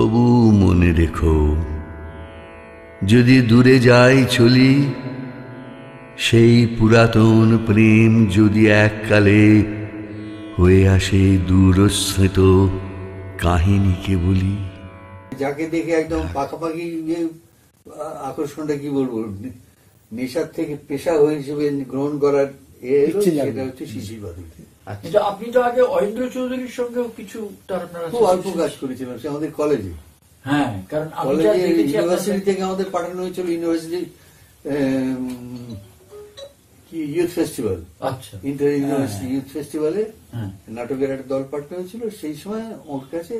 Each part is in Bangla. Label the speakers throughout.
Speaker 1: তবু মনে রেখো, যদি দূরে যাই চলি, সেই পুরাতন প্রেম যদি এককালে হয়ে আসে দূরস্মৃত কাহিনীকে বলি।
Speaker 2: যাকে দেখে একদম পাকাপাকি যে আকর্ষণটা কি বলবো, নেশার থেকে পেশা হিসেবে গ্রহণ করার সেটা হচ্ছে শিশির বাদল।
Speaker 3: আচ্ছা, আপনি তো আগে অরিন্দ্র চৌধুরীর সঙ্গেও কিছু
Speaker 2: খুব অল্প কাজ করেছিলাম, সে আমাদের কলেজে।
Speaker 3: হ্যাঁ, কারণ
Speaker 2: ইউনিভার্সিটি থেকে আমাদের পাঠানো হয়েছিল, ইউনিভার্সিটি কি ইউথ ফেস্টিভ্যাল,
Speaker 3: আচ্ছা,
Speaker 2: ইন্টার ইউনিভার্সিটি ইউথ ফেস্টিভ্যালে নাটকের একটা দল পাঠানো হয়েছিল। সেই সময় ওর কাছে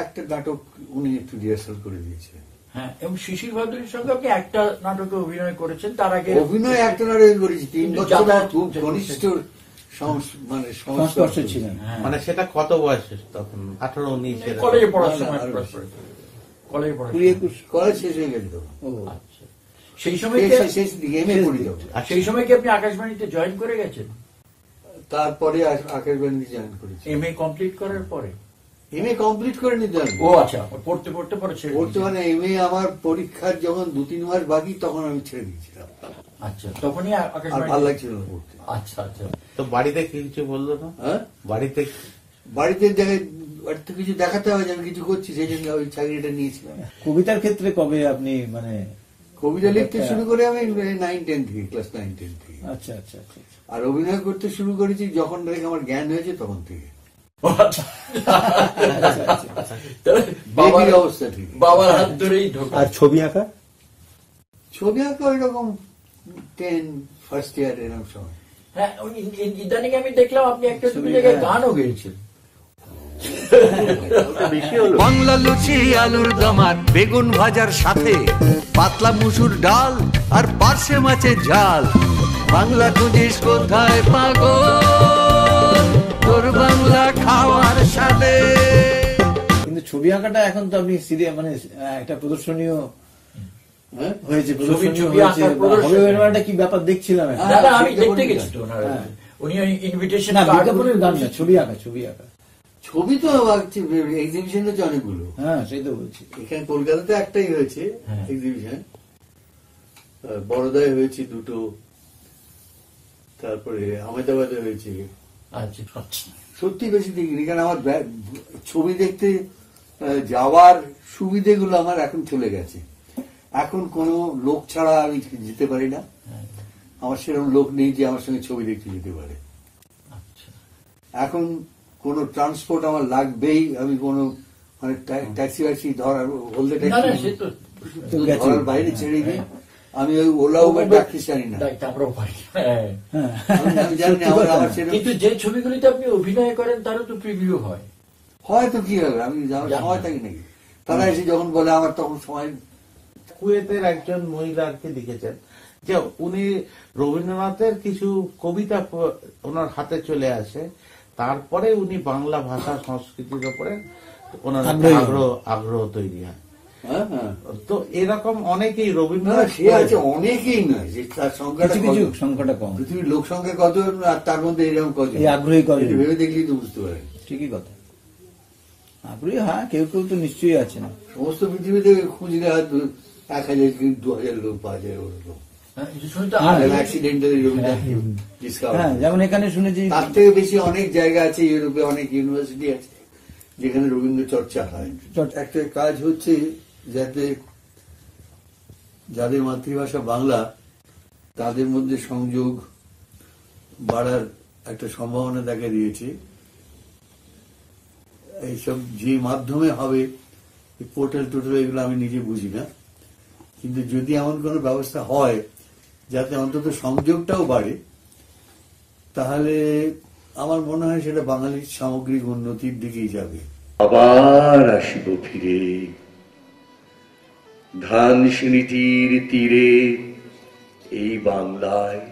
Speaker 2: একটা নাটক উনি একটু রিহার্সাল করে দিয়েছিলেন।
Speaker 3: হ্যাঁ, এবং শিশির ভাদুরীর সঙ্গে আপনি একটা নাটকে অভিনয় করেছেন। তার আগে
Speaker 2: অভিনয় একটা নাটকে করেছি, 3 বছর খুব ঘনিষ্ঠ মানে সংস্পর্শে ছিলেন।
Speaker 4: মানে সেটা কত বয়সে তখন? 18-19
Speaker 3: কলেজে পড়ার সময়,
Speaker 2: কলেজ শেষ হয়ে গেল।
Speaker 3: আচ্ছা, সেই সময় সেই সময় কি আপনি আকাশবাণীতে জয়েন করে গেছেন?
Speaker 2: তারপরে আকাশবাণীতে জয়েন করেছি,
Speaker 3: MA কমপ্লিট করার পরে।
Speaker 2: MA কমপ্লিট করে নিতে হবে।
Speaker 3: ও আচ্ছা, পড়তে পড়তে
Speaker 2: পড়তে মানে MA আমার পরীক্ষার যখন 2-3 মাস বাকি, তখন আমি ছেড়ে দিয়েছিলাম।
Speaker 3: আচ্ছা, তখনই
Speaker 2: আর ভালো লাগছিল না পড়তে।
Speaker 3: আচ্ছা আচ্ছা,
Speaker 4: তো বাড়িতে কিছু বললো না?
Speaker 2: হ্যাঁ,
Speaker 4: বাড়িতে
Speaker 2: বাড়িতে কিছু দেখাতে হবে যে আমি কিছু করছি, সেই জন্য ওই চাকরিটা নিয়েছিলাম।
Speaker 5: কবিতার ক্ষেত্রে কবে আপনি মানে
Speaker 2: কবিতা লিখতে শুরু করে আমি 9-10 থেকে, ক্লাস 9-10 থেকে।
Speaker 5: আচ্ছা আচ্ছা আচ্ছা।
Speaker 2: আর অভিনয় করতে শুরু করেছি যখন থেকে আমার জ্ঞান হয়েছে তখন থেকে, বেবির অবস্থা থেকে।
Speaker 3: বাবার হাত ধরেই ঢোকা।
Speaker 5: আর ছবি আঁকা?
Speaker 2: ছবি আঁকা ওই রকম 10 ফার্স্ট ইয়ার এরকম সময়।
Speaker 3: হ্যাঁ, ইদানিং আমি দেখলাম আপনি একটা দুটো জায়গায় গানও গেয়েছেন।
Speaker 1: বাংলা লুচি আলুর দম আর বেগুন ভাজার সাথে পাতলা মুসুর ডাল আর পার্শে মাছের ঝাল। বাংলা খুঁজিস কোথায় পাগল, তোর বাংলা খাওয়ার সাথে।
Speaker 5: কিন্তু ছবি আঁকাটা এখন তো আপনি সিরিয়াল মানে একটা প্রদর্শনীয় হয়েছে, কি ব্যাপার দেখছিলাম।
Speaker 3: আমি দেখতে গেছি তো, উনি ইনভিটেশন
Speaker 5: বিজ্ঞাপনের গান না, ছবি আঁকা।
Speaker 2: ছবি তো এক্সিবিশন হচ্ছে অনেকগুলো।
Speaker 5: হ্যাঁ, সেই তো বলছি।
Speaker 2: এখানে কলকাতাতে একটাই হয়েছে এক্সিবিশন, বড়দায় হয়েছে 2টো, তারপরে আহমেদাবাদে হয়েছে। সত্যি বেশি দেখিনি, কারণ আমার ছবি দেখতে যাওয়ার সুবিধেগুলো আমার এখন চলে গেছে। এখন কোনো লোক ছাড়া আমি যেতে পারি না, আমার সেরকম লোক নেই যে আমার সঙ্গে ছবি দেখতে যেতে পারে। এখন কোনো ট্রান্সপোর্ট আমার লাগবেই, আমি কোনো মানে ট্যাক্সি ফ্যাক্সি ধরার, হলদে ট্যাক্সি ধরার বাইরে ছেড়ে দিই। আমি ওই ওলা উবের ডাকতে জানি না।
Speaker 3: কিন্তু যে ছবিগুলিতে আপনি অভিনয় করেন তারও তো প্রিভিউ হয়।
Speaker 2: হয়তো কি হবে, আমি সময় থাকি নাকি? তারা এসে যখন বলে আমার তখন সময়।
Speaker 4: কুয়েতের একজন মহিলাকে লিখেছেন যে উনি রবীন্দ্রনাথের কিছু কবিতা ওনার হাতে চলে আসে, তারপরে উনি বাংলা ভাষা সংস্কৃতির উপরে ওনার আগ্রহ তৈরি হয়। তো এরকম অনেকেই রবীন্দ্রনাথ
Speaker 2: সে আছে, অনেকেই নয়, তার সংখ্যাটা কম। পৃথিবীর লোক সংখ্যা কত, আর তার মধ্যে এরকম কত
Speaker 5: আগ্রহী করে
Speaker 2: ভেবে দেখলেই তো বুঝতে পারেন।
Speaker 5: ঠিকই কথা, আগ্রহী। হ্যাঁ, কেউ কেউ তো নিশ্চয়ই আছে না।
Speaker 2: সমস্ত পৃথিবীতে খুঁজলে হয়তো 1000 কি 2000 লোক পাওয়া যায় ওরকম।
Speaker 5: যেমন এখানে শুনেছি
Speaker 2: তার থেকে বেশি অনেক জায়গা আছে, ইউরোপে অনেক ইউনিভার্সিটি আছে যেখানে রবীন্দ্র চর্চা হয়। একটা কাজ হচ্ছে যাতে যাদের মাতৃভাষা বাংলা তাদের মধ্যে সংযোগ বাড়ার একটা সম্ভাবনা দেখা দিয়েছে। এইসব যে মাধ্যমে হবে, পোর্টাল টোটাল এগুলো আমি নিজে বুঝি না, কিন্তু যদি এমন কোনো ব্যবস্থা হয় যাতে অন্তত সংযোগটাও বাড়ে, তাহলে আমার মনে হয় সেটা বাঙালির সামগ্রিক উন্নতির দিকেই যাবে। আবার আসিব ফিরে ধান সিঁড়িটির তীরে এই বাংলায়।